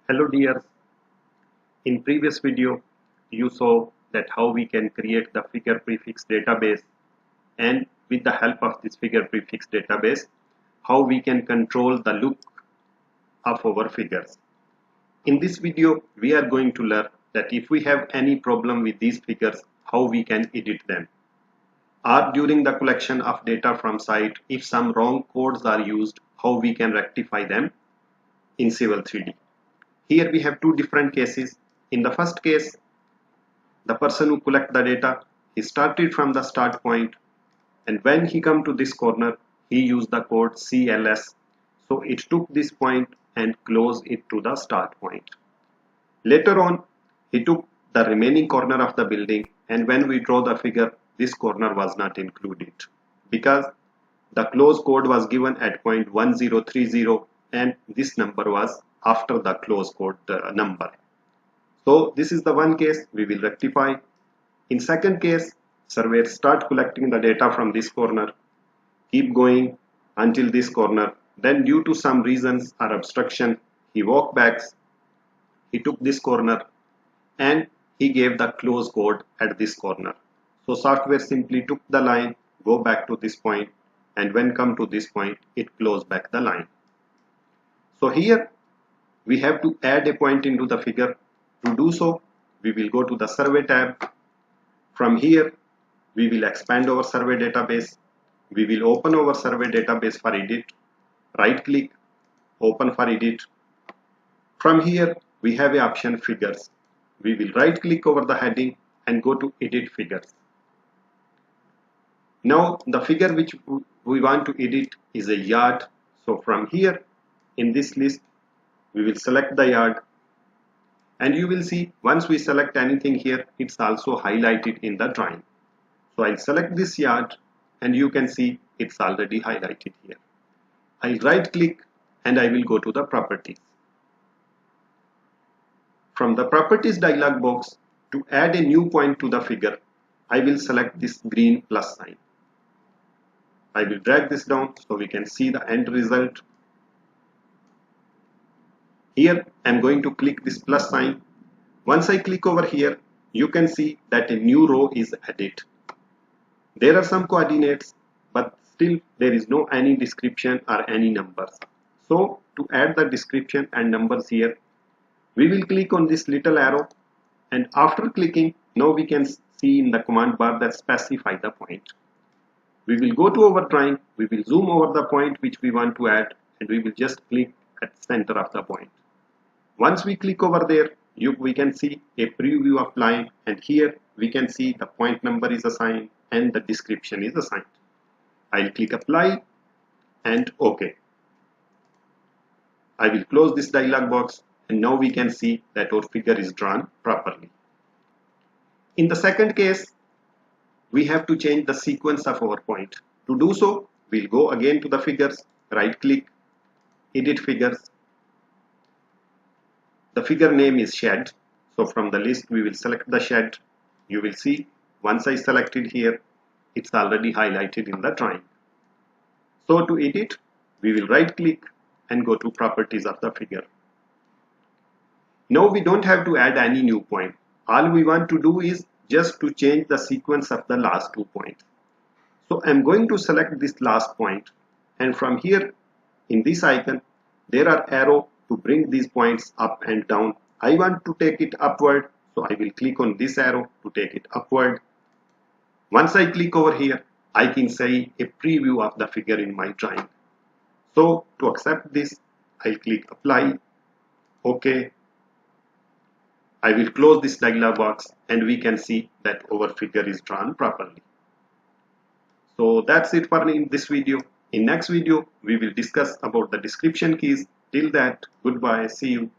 Hello dears, in previous video you saw that how we can create the figure prefix database, and with the help of this figure prefix database how we can control the look of our figures. In this video we are going to learn that if we have any problem with these figures, how we can edit them, or during the collection of data from site if some wrong codes are used, how we can rectify them in Civil 3D. Here we have two different cases. In the first case, the person who collect the data, he started from the start point, and when he come to this corner, he used the code CLS. So it took this point and closed it to the start point. Later on, he took the remaining corner of the building, and when we draw the figure, this corner was not included because the close code was given at point 1030 and this number was after the close code number. So this is the one case we will rectify. In second case, surveyor start collecting the data from this corner, keep going until this corner, then due to some reasons or obstruction he walked back, he took this corner and he gave the close code at this corner. So software simply took the line, go back to this point, and when come to this point it closed back the line. So here we have to add a point into the figure. To do so, we will go to the survey tab. From here we will expand our survey database. We will open our survey database for edit. Right click, open for edit. From here we have a option figures. We will right click over the heading and go to edit figures. Now the figure which we want to edit is a yard. So from here in this list we will select the yard, and you will see once we select anything here, it's also highlighted in the drawing. So I'll select this yard and you can see it's already highlighted here. I'll right click and I will go to the properties. From the properties dialog box, to add a new point to the figure, I will select this green plus sign. I will drag this down so we can see the end result. Here I am going to click this plus sign. Once I click over here, you can see that a new row is added. There are some coordinates, but still there is no any description or any numbers. So to add the description and numbers here, we will click on this little arrow, and after clicking, now we can see in the command bar that specify the point. We will go to our drawing, we will zoom over the point which we want to add, and we will just click at the center of the point. Once we click over there, we can see a preview of line, and here we can see the point number is assigned and the description is assigned. I'll click apply and OK. I will close this dialog box, and now we can see that our figure is drawn properly. In the second case, we have to change the sequence of our point. To do so, we'll go again to the figures, right click, edit figures. The figure name is shed. So from the list we will select the shed. You will see once I selected here, it's already highlighted in the drawing. So to edit, we will right click and go to properties of the figure. Now we don't have to add any new point. All we want to do is just to change the sequence of the last 2 points. So I'm going to select this last point, and from here in this icon there are arrows to bring these points up and down. I want to take it upward, so I will click on this arrow to take it upward. Once I click over here, I can see a preview of the figure in my drawing. So to accept this, I'll click apply, OK. I will close this dialog box, and we can see that our figure is drawn properly. So that's it for in this video. In next video, we will discuss about the description keys. Till that, goodbye, see you.